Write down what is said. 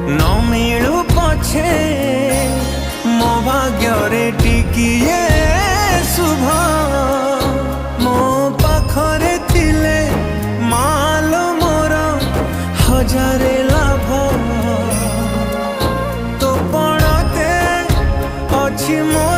न मिलू पछे मो भाग्य टिकिए शुभ मो पाखरे थिले मालो मोर हजारे लाभ तो पड़ते अच्छी मोर